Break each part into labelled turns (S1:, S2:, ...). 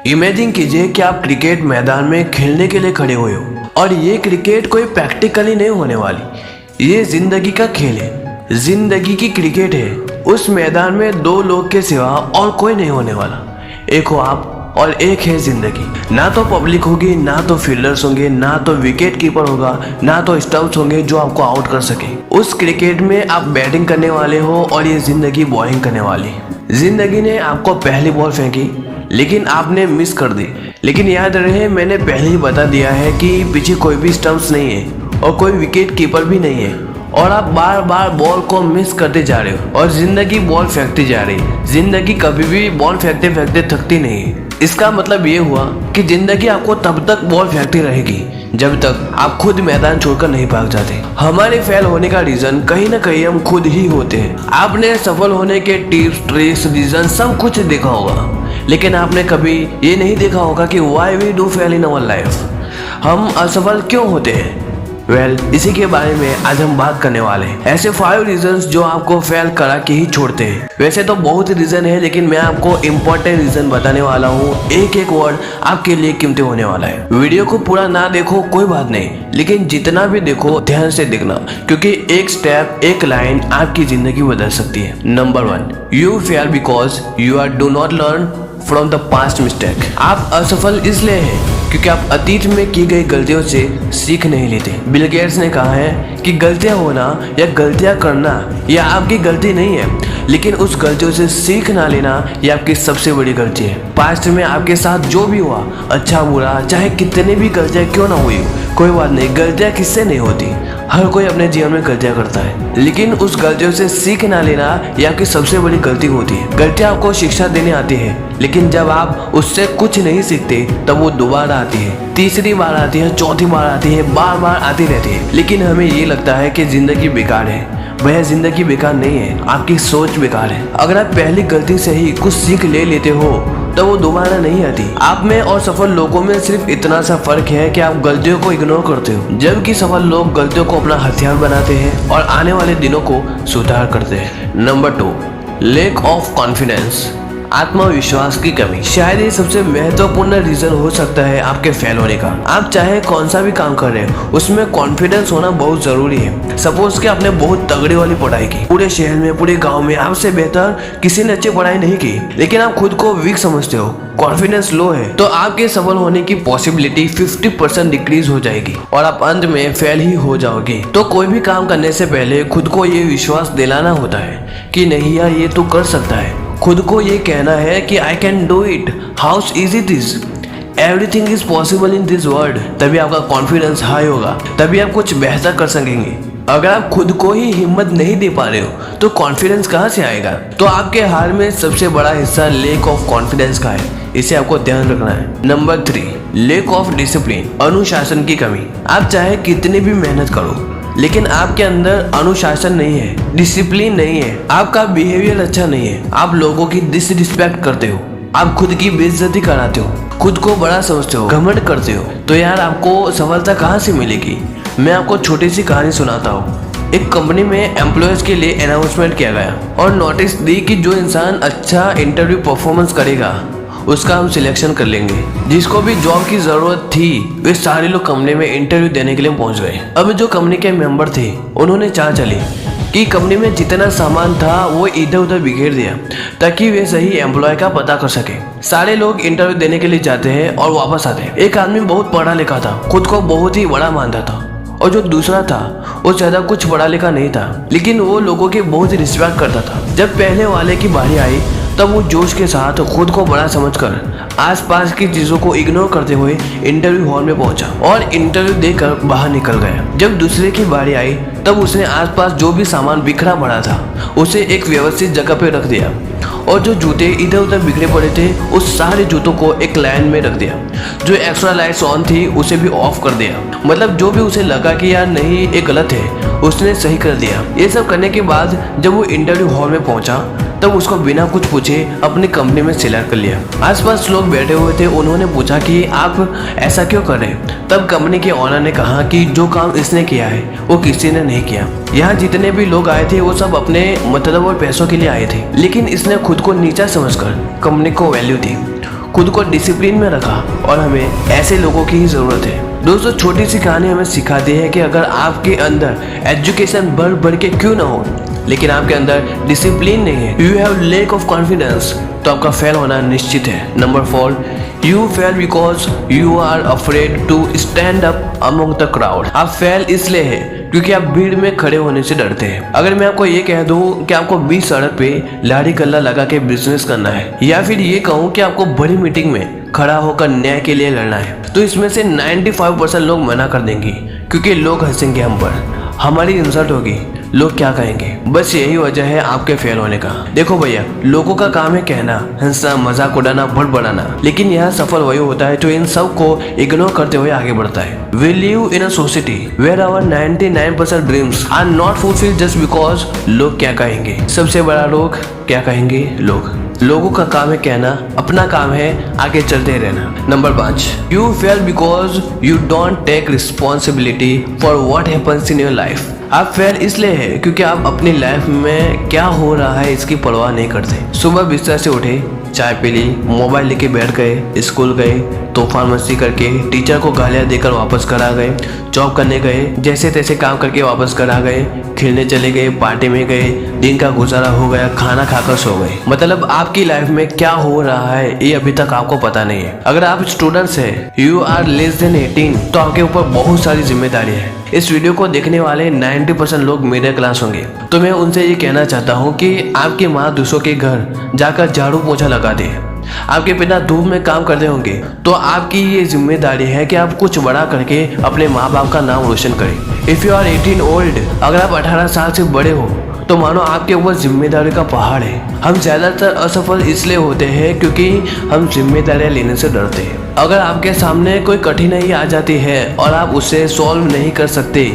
S1: Imagine कीजिए कि आप क्रिकेट मैदान में खेलने के लिए खड़े हुए हो और ये क्रिकेट कोई प्रैक्टिकली नहीं होने वाली, ये जिंदगी का खेल है, जिंदगी की क्रिकेट है। उस मैदान में दो लोग के सिवा और कोई नहीं होने वाला, एक हो आप और एक है जिंदगी। ना तो पब्लिक होगी, ना तो फील्डर्स होंगे, ना तो विकेट कीपर होगा, ना तो स्टंप्स होंगे जो आपको आउट कर सके। उस क्रिकेट में आप बैटिंग करने वाले हो और ये जिंदगी बॉलिंग करने वाली। जिंदगी ने आपको पहली बॉल फेंकी लेकिन आपने मिस कर दी, लेकिन याद रहे मैंने पहले ही बता दिया है कि पीछे कोई भी स्टंप्स नहीं है और कोई विकेट कीपर भी नहीं है और आप बार बार बॉल को मिस करते जा रहे हो और जिंदगी बॉल फेंकती जा रही है। जिंदगी कभी भी बॉल फेंकते फेंकते थकती नहीं है। इसका मतलब ये हुआ कि जिंदगी आपको तब तक बॉल फेंकती रहेगी जब तक आप खुद मैदान छोड़कर नहीं भाग जाते। हमारे फेल होने का रीजन कहीं ना कहीं हम खुद ही होते हैं। आपने सफल होने के टिप्स, ट्रिक्स, रीजन सब कुछ देखा होगा, लेकिन आपने कभी ये नहीं देखा होगा कि why we do fail in our life. हम असफल क्यों होते हैं? इसी के बारे में आज हम बात करने वाले हैं। ऐसे 5 रीजंस जो आपको फेल करा के ही छोड़ते हैं। वैसे तो बहुत रीजन है, लेकिन मैं आपको इम्पोर्टेंट रीजन बताने वाला हूँ। एक एक वर्ड आपके लिए कीमती होने वाला है। वीडियो को पूरा ना देखो कोई बात नहीं, लेकिन जितना भी देखो ध्यान से देखना, क्योंकि एक स्टेप, एक लाइन आपकी जिंदगी बदल सकती है। Number 1, you fail because you are do not learn from the past mistake. आप असफल इसलिए हैं क्योंकि आप अतीत में की गई गलतियों से सीख नहीं लेते। बिल गेट्स ने कहा है कि गलतियां होना या गलतियां करना यह आपकी गलती नहीं है, लेकिन उस गलतियों से सीख ना लेना यह आपकी सबसे बड़ी गलती है। पास्ट में आपके साथ जो भी हुआ, अच्छा बुरा, चाहे कितनी भी गलतियां क्यों ना हुई, कोई बात नहीं, गलतियां किससे नहीं होती। हर कोई अपने जीवन में गलतियां करता है, लेकिन उस गलतियों से सीख ना लेना यह आपकी सबसे बड़ी गलती होती है। गलतियां आपको शिक्षा देने आती है, लेकिन जब आप उससे कुछ नहीं सीखते तब वो दोबारा आती है, तीसरी बार आती है, चौथी बार आती है, बार बार आती रहती है। लेकिन हमें ये लगता है कि जिंदगी बेकार है। वह जिंदगी बेकार नहीं है, आपकी सोच बेकार है। अगर आप पहली गलती से ही कुछ सीख ले लेते हो तो वो दोबारा नहीं आती। आप में और सफल लोगों में सिर्फ इतना सा फर्क है कि आप गलतियों को इग्नोर करते हो, जबकि सफल लोग गलतियों को अपना हथियार बनाते हैं और आने वाले दिनों को सुधार करते हैं। नंबर 2, लैक ऑफ कॉन्फिडेंस, आत्मविश्वास की कमी। शायद ये सबसे महत्वपूर्ण रीजन हो सकता है आपके फेल होने का। आप चाहे कौन सा भी काम कर रहे हो, उसमें कॉन्फिडेंस होना बहुत जरूरी है। सपोज कि आपने बहुत तगड़ी वाली पढ़ाई की, पूरे शहर में, पूरे गांव में आपसे बेहतर किसी ने अच्छी पढ़ाई नहीं की, लेकिन आप खुद को वीक समझते हो, कॉन्फिडेंस लो है, तो आपके सफल होने की पॉसिबिलिटी 50% डिक्रीज हो जाएगी और आप अंत में फेल ही हो जाओगे। तो कोई भी काम करने से पहले खुद को ये विश्वास दिलाना होता है कि नहीं यार, ये तू कर सकता है। खुद को ये कहना है कि I can do it, how easy this, everything is possible in this world. तभी आपका कॉन्फिडेंस हाई होगा, तभी आप कुछ बेहतर कर सकेंगे। अगर आप खुद को ही हिम्मत नहीं दे पा रहे हो तो कॉन्फिडेंस कहाँ से आएगा? तो आपके हार में सबसे बड़ा हिस्सा लैक ऑफ कॉन्फिडेंस का है, इसे आपको ध्यान रखना है। नंबर 3, लैक ऑफ डिसिप्लिन, अनुशासन की कमी। आप चाहे कितनी भी मेहनत करो, लेकिन आपके अंदर अनुशासन नहीं है, डिसिप्लिन नहीं है, आपका बिहेवियर अच्छा नहीं है, आप लोगों की डिसरिस्पेक्ट करते हो, आप खुद की बेइज्जती कराते हो, खुद को बड़ा समझते हो, घमंड करते हो, तो यार आपको सफलता कहाँ से मिलेगी? मैं आपको छोटी सी कहानी सुनाता हूँ। एक कंपनी में एम्प्लॉयज के लिए अनाउंसमेंट किया गया और नोटिस दी कि जो इंसान अच्छा इंटरव्यू परफॉर्मेंस करेगा उसका हम सिलेक्शन कर लेंगे। जिसको भी जॉब की जरूरत थी वे सारे लोग कंपनी में इंटरव्यू देने के लिए पहुंच गए। अब जो कंपनी के मेंबर थे उन्होंने चाह चली कि कंपनी में जितना सामान था वो इधर उधर बिखेर दिया ताकि वे सही एम्प्लॉय का पता कर सके। सारे लोग इंटरव्यू देने के लिए जाते हैं और वापस आते हैं। एक आदमी बहुत पढ़ा लिखा था, खुद को बहुत ही बड़ा मानता था, और जो दूसरा था वो ज्यादा कुछ पढ़ा लिखा नहीं था, लेकिन वो लोगों की बहुत रिस्पेक्ट करता था। जब पहले वाले की बारी आई तब वो जोश के साथ खुद को बड़ा समझकर आसपास की चीजों को इग्नोर करते हुए इंटरव्यू हॉल में पहुंचा और इंटरव्यू देकर बाहर निकल गया। जब दूसरे की बारी आई तब उसने आसपास जो भी सामान बिखरा पड़ा था उसे एक व्यवस्थित जगह पे रख दिया और जो जूते इधर उधर बिखरे पड़े थे उस सारे जूतों को एक लाइन में रख दिया। जो एक्स्ट्रा लाइट्स ऑन थी उसे भी ऑफ कर दिया। मतलब जो भी उसे लगा कि यार नहीं ये गलत है उसने सही कर दिया। ये सब करने के बाद जब वो इंटरव्यू हॉल में पहुंचा तब उसको बिना कुछ पूछे अपनी कंपनी में सिलेक्ट कर लिया। आसपास लोग बैठे हुए थे, उन्होंने पूछा कि आप ऐसा क्यों कर रहे? तब कंपनी के ओनर ने कहा कि जो काम इसने किया है वो किसी ने नहीं किया। यहाँ जितने भी लोग आए थे वो सब अपने मतलब और पैसों के लिए आए थे, लेकिन इसने खुद को नीचा समझकर कंपनी को वैल्यू दी, खुद को डिसिप्लिन में रखा और हमें ऐसे लोगों की ही जरूरत है। दोस्तों, छोटी सी कहानी हमें सिखाती है कि अगर आपके अंदर एजुकेशन बढ़ के क्यों ना हो, लेकिन आपके अंदर डिसिप्लिन नहीं है, you have lack of confidence, तो आपका फेल होना निश्चित है। Number 4, you fail because you are afraid to stand up among the crowd. आप फेल इसलिए है क्योंकि आप भीड़ में खड़े होने से डरते हैं। अगर मैं आपको ये कह दूं कि आपको 20 सड़क पे लाड़ी कल्ला लगा के बिजनेस करना है, या फिर ये कहूं कि आपको बड़ी मीटिंग में खड़ा होकर न्याय के लिए लड़ना है, तो इसमें से 95% लोग मना कर देंगे, क्योंकि लोग हंसेंगे हम पर, हमारी इंसल्ट होगी, लोग क्या कहेंगे। बस यही वजह है आपके फेल होने का। देखो भैया, लोगों का काम है कहना, हंसना, मजाक उड़ाना, बड़बड़ाना, लेकिन यहाँ सफल वही होता है जो इन सब को इग्नोर करते हुए आगे बढ़ता है। We live in a society where our 99% dreams are not fulfilled just because लोग क्या कहेंगे। सबसे बड़ा रोग क्या कहेंगे, लोगों का काम है कहना, अपना काम है आगे चलते रहना। Number 5, you fail because you don't take responsibility for what happens in your life. आप फेल इसलिए है क्योंकि आप अपनी लाइफ में क्या हो रहा है इसकी परवाह नहीं करते। सुबह बिस्तर से उठे, चाय पी ली, मोबाइल लेके बैठ गए, स्कूल गए, तूफान मस्ती करके टीचर को गालियां देकर वापस घर आ गए, जॉब करने गए, जैसे तैसे काम करके वापस घर आ गए, खेलने चले गए, पार्टी में गए, दिन का गुजारा हो गया, खाना खाकर सो गए। मतलब आपकी लाइफ में क्या हो रहा है ये अभी तक आपको पता नहीं है। अगर आप स्टूडेंट्स हैं, यू आर लेस देन 18, तो आपके ऊपर बहुत सारी जिम्मेदारी है। इस वीडियो को देखने वाले 90% लोग मिडिल क्लास होंगे, तो मैं उनसे ये कहना चाहता हूँ कि आपकी माँ दूसरों के घर जाकर झाड़ू पोछा लगा दे, आपके पिता धूप में काम करते होंगे, तो आपकी ये जिम्मेदारी है कि आप कुछ बड़ा करके अपने माँ बाप का नाम रोशन करें। इफ़ यू आर 18 ओल्ड, अगर आप 18 साल से बड़े हो, तो मानो आपके ऊपर जिम्मेदारी का पहाड़ है। हम ज्यादातर असफल इसलिए होते हैं क्योंकि हम जिम्मेदारियां लेने से डरते हैं। अगर आपके सामने कोई कठिनाई आ जाती है और आप उसे सॉल्व नहीं कर सकते,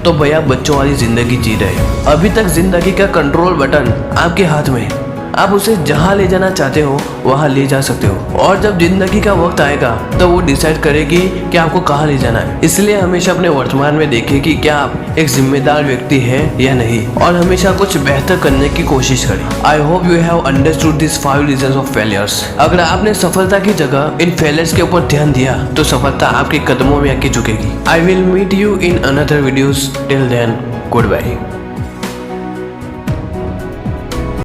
S1: तो भैया बच्चों वाली जिंदगी जी रहे। अभी तक जिंदगी का कंट्रोल बटन आपके हाथ में, आप उसे जहां ले जाना चाहते हो वहां ले जा सकते हो, और जब जिंदगी का वक्त आएगा तो वो डिसाइड करेगी कि आपको कहां ले जाना है। इसलिए हमेशा अपने वर्तमान में देखें कि क्या आप एक जिम्मेदार व्यक्ति हैं या नहीं, और हमेशा कुछ बेहतर करने की कोशिश करें। I hope you have understood this 5 reasons of failures. अगर आपने सफलता की जगह इन फेलियर्स के ऊपर ध्यान दिया तो सफलता आपके कदमों में आके झुकेगी। I will meet you in another videos, till then good bye.